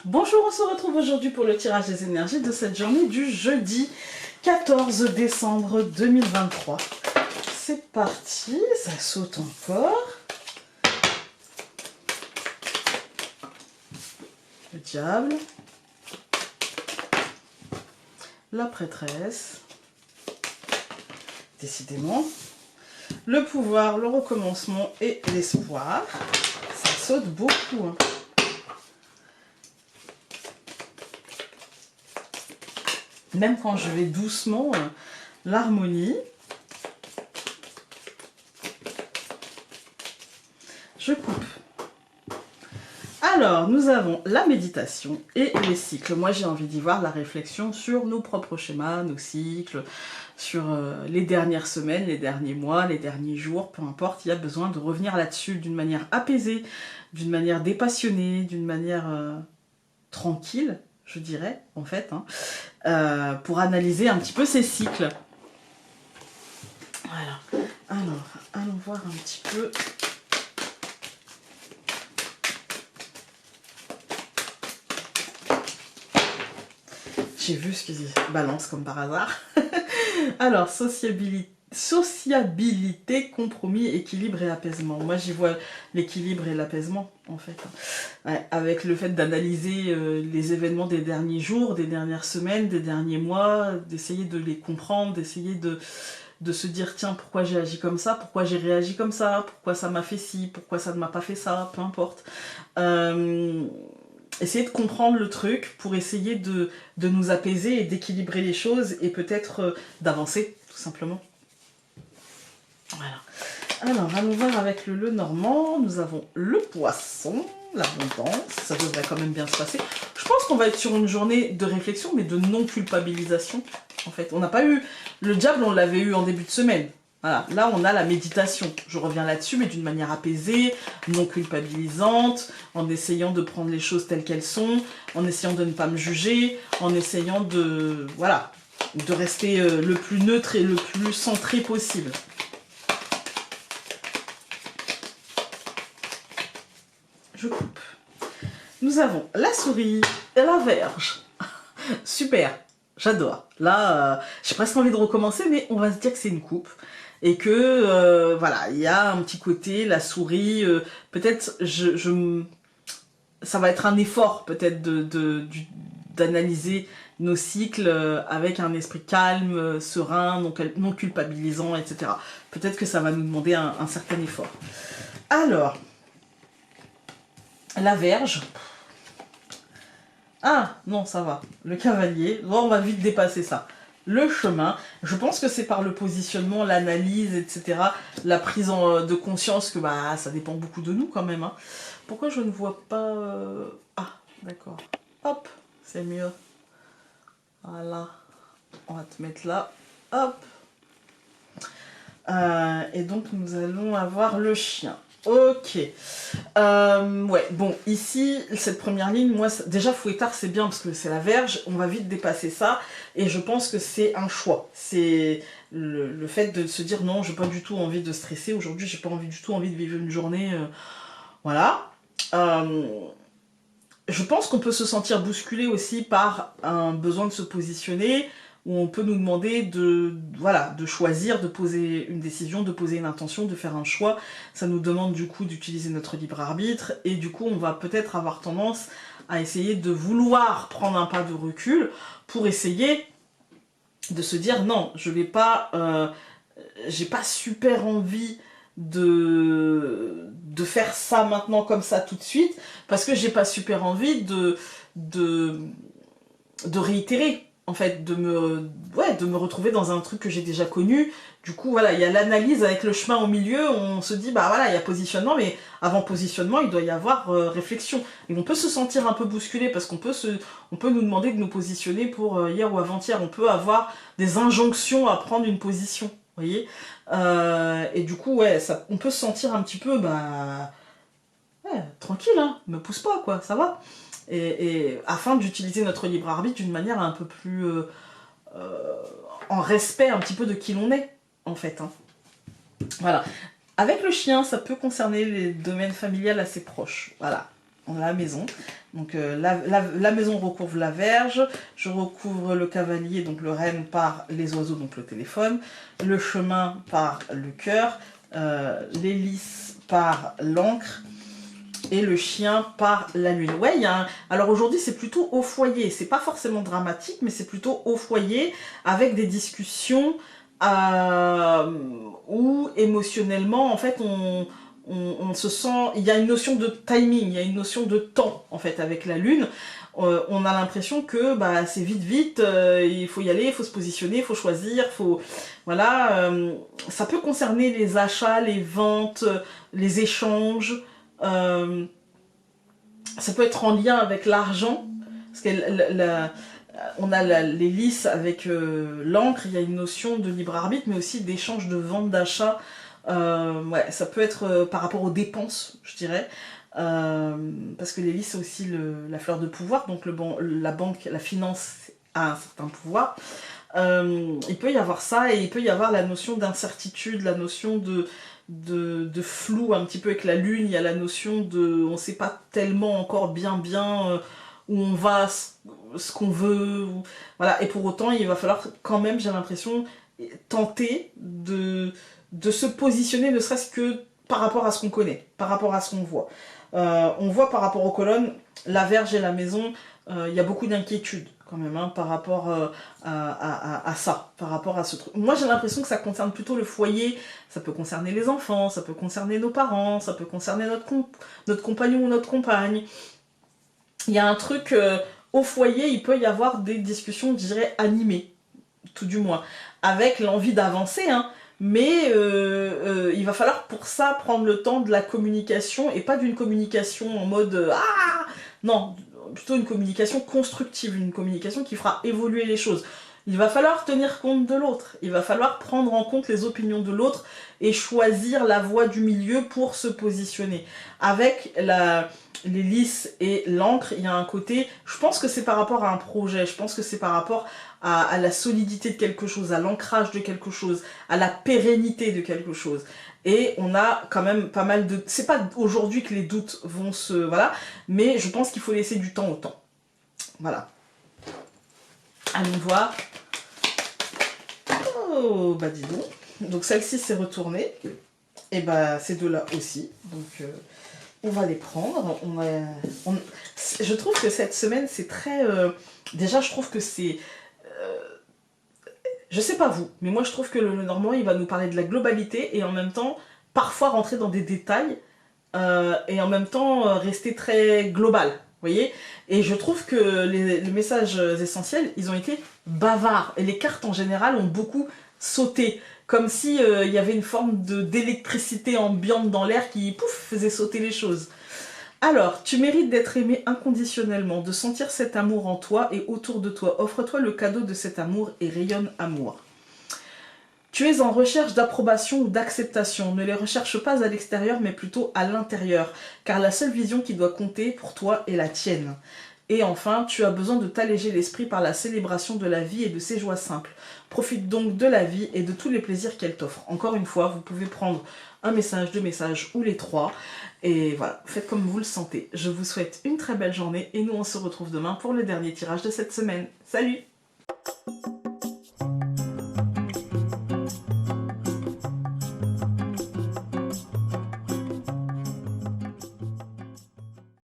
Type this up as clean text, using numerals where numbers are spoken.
Bonjour, on se retrouve aujourd'hui pour le tirage des énergies de cette journée du jeudi 14 décembre 2023. C'est parti, ça saute encore. Le diable. La prêtresse. Décidément. Le pouvoir, le recommencement et l'espoir. Ça saute beaucoup, hein. Même quand je vais doucement, l'harmonie. Je coupe. Alors, nous avons la méditation et les cycles. Moi, j'ai envie d'y voir la réflexion sur nos propres schémas, nos cycles, sur les dernières semaines, les derniers mois, les derniers jours, peu importe. Il y a besoin de revenir là-dessus d'une manière apaisée, d'une manière dépassionnée, d'une manière tranquille, je dirais, en fait, hein, pour analyser un petit peu ces cycles. Voilà. Alors, allons voir un petit peu. J'ai vu ce qu'ils balancent comme par hasard. Alors, sociabilité, compromis, équilibre et apaisement. Moi, j'y vois l'équilibre et l'apaisement, en fait. Ouais, avec le fait d'analyser les événements des derniers jours, des dernières semaines, des derniers mois, d'essayer de les comprendre, d'essayer de se dire, tiens, pourquoi j'ai agi comme ça, pourquoi j'ai réagi comme ça, pourquoi ça m'a fait ci, pourquoi ça ne m'a pas fait ça, peu importe. Essayer de comprendre le truc pour essayer de nous apaiser et d'équilibrer les choses et peut-être d'avancer, tout simplement. Voilà. Alors, allons voir avec le normand. Nous avons le poisson, l'abondance. Ça devrait quand même bien se passer. Je pense qu'on va être sur une journée de réflexion, mais de non-culpabilisation, en fait. On n'a pas eu... Le diable, on l'avait eu en début de semaine. Voilà, là on a la méditation, je reviens là-dessus, mais d'une manière apaisée, non culpabilisante, en essayant de prendre les choses telles qu'elles sont, en essayant de ne pas me juger, en essayant de, voilà, de rester le plus neutre et le plus centré possible. Je coupe. Nous avons la souris et la verge. Super, j'adore. Là, j'ai presque envie de recommencer, mais on va se dire que c'est une coupe. Et que, voilà, il y a un petit côté, la souris, peut-être, ça va être un effort, peut-être, d'analyser nos cycles avec un esprit calme, serein, non culpabilisant, etc. Peut-être que ça va nous demander un certain effort. Alors, la verge. Ah, non, ça va. Le cavalier. Bon, on va vite dépasser ça. Le chemin, je pense que c'est par le positionnement, l'analyse, etc., la prise de conscience que bah, ça dépend beaucoup de nous quand même. Hein. Pourquoi je ne vois pas... Ah, d'accord. Hop, c'est mieux. Voilà. On va te mettre là. Hop. Et donc, nous allons avoir le chien. Ok. Ouais, bon, ici, cette première ligne, moi, déjà, fouettard, c'est bien parce que c'est la verge, on va vite dépasser ça, et je pense que c'est un choix. C'est le fait de se dire, non, j'ai pas du tout envie de stresser, aujourd'hui, j'ai pas du tout envie de vivre une journée, voilà. Je pense qu'on peut se sentir bousculé aussi par un besoin de se positionner, où on peut nous demander voilà, de choisir, de poser une décision, de poser une intention, de faire un choix. Ça nous demande du coup d'utiliser notre libre arbitre, et du coup on va peut-être avoir tendance à essayer de vouloir prendre un pas de recul pour essayer de se dire non, je vais pas, j'ai pas super envie de faire ça maintenant comme ça tout de suite, parce que j'ai pas super envie de réitérer, en fait, de me retrouver dans un truc que j'ai déjà connu. Du coup, voilà, il y a l'analyse avec le chemin au milieu, on se dit, bah voilà, il y a positionnement, mais avant positionnement, il doit y avoir réflexion. Et on peut se sentir un peu bousculé, parce qu'on peut nous demander de nous positionner pour hier ou avant-hier. On peut avoir des injonctions à prendre une position, vous voyez. Et du coup, ouais, on peut se sentir un petit peu, bah... Ouais, tranquille, hein, me pousse pas, quoi, ça va. Et afin d'utiliser notre libre arbitre d'une manière un peu plus en respect un petit peu de qui l'on est, en fait. Hein. Voilà. Avec le chien, ça peut concerner les domaines familiales assez proches. Voilà. la maison. Donc la maison recouvre la Vierge, je recouvre le cavalier, donc le renne, par les oiseaux, donc le téléphone, le chemin par le cœur, l'hélice par l'encre, et le chien par la lune. Ouais, alors aujourd'hui c'est plutôt au foyer, c'est pas forcément dramatique, mais c'est plutôt au foyer, avec des discussions où émotionnellement, en fait, on se sent... Il y a une notion de timing, il y a une notion de temps, en fait, avec la lune. On a l'impression que bah, c'est vite, il faut y aller, il faut se positionner, il faut choisir, voilà, ça peut concerner les achats, les ventes, les échanges, ça peut être en lien avec l'argent, parce que on a les lisses avec l'encre, il y a une notion de libre arbitre, mais aussi d'échange, de vente, d'achat. Ouais, ça peut être par rapport aux dépenses, je dirais. Parce que l'hélice, c'est aussi la fleur de pouvoir, donc la banque, la finance a un certain pouvoir. Il peut y avoir ça, et il peut y avoir la notion d'incertitude, la notion de flou un petit peu avec la lune. Il y a la notion de... on ne sait pas tellement encore bien où on va, ce qu'on veut. Voilà. Et pour autant, il va falloir quand même, j'ai l'impression, tenter de se positionner, ne serait-ce que par rapport à ce qu'on connaît, par rapport à ce qu'on voit. On voit par rapport aux colonnes, la Vierge et la maison, il y a beaucoup d'inquiétudes quand même, hein, par rapport à ça, par rapport à ce truc. Moi j'ai l'impression que ça concerne plutôt le foyer, ça peut concerner les enfants, ça peut concerner nos parents, ça peut concerner notre compagnon ou notre compagne. Il y a un truc, au foyer, il peut y avoir des discussions, je dirais, animées, tout du moins, avec l'envie d'avancer, hein, mais il va falloir pour ça prendre le temps de la communication, et pas d'une communication en mode ah non, plutôt une communication constructive, une communication qui fera évoluer les choses. Il va falloir tenir compte de l'autre, il va falloir prendre en compte les opinions de l'autre et choisir la voie du milieu pour se positionner. Avec les lisses et l'encre, il y a un côté, je pense que c'est par rapport à un projet, je pense que c'est par rapport à la solidité de quelque chose, à l'ancrage de quelque chose, à la pérennité de quelque chose. Et on a quand même pas mal de... C'est pas aujourd'hui que les doutes vont se... Voilà, mais je pense qu'il faut laisser du temps au temps. Voilà. Allons voir. Oh, bah dis donc. Donc celle-ci s'est retournée. Et bah ces deux-là aussi. Donc on va les prendre. Je trouve que cette semaine, c'est très... Déjà, je trouve que c'est... Je sais pas vous, mais moi je trouve que le Normand, il va nous parler de la globalité et en même temps, parfois rentrer dans des détails et en même temps rester très global, vous voyez. Et je trouve que les messages essentiels, ils ont été bavards et les cartes en général ont beaucoup sauté, comme si il y avait une forme d'électricité ambiante dans l'air qui, pouf, faisait sauter les choses. Alors, tu mérites d'être aimé inconditionnellement, de sentir cet amour en toi et autour de toi. Offre-toi le cadeau de cet amour et rayonne amour. Tu es en recherche d'approbation ou d'acceptation. Ne les recherche pas à l'extérieur, mais plutôt à l'intérieur, car la seule vision qui doit compter pour toi est la tienne. Et enfin, tu as besoin de t'alléger l'esprit par la célébration de la vie et de ses joies simples. Profite donc de la vie et de tous les plaisirs qu'elle t'offre. Encore une fois, vous pouvez prendre un message, deux messages ou les trois. Et voilà, faites comme vous le sentez. Je vous souhaite une très belle journée et nous on se retrouve demain pour le dernier tirage de cette semaine. Salut!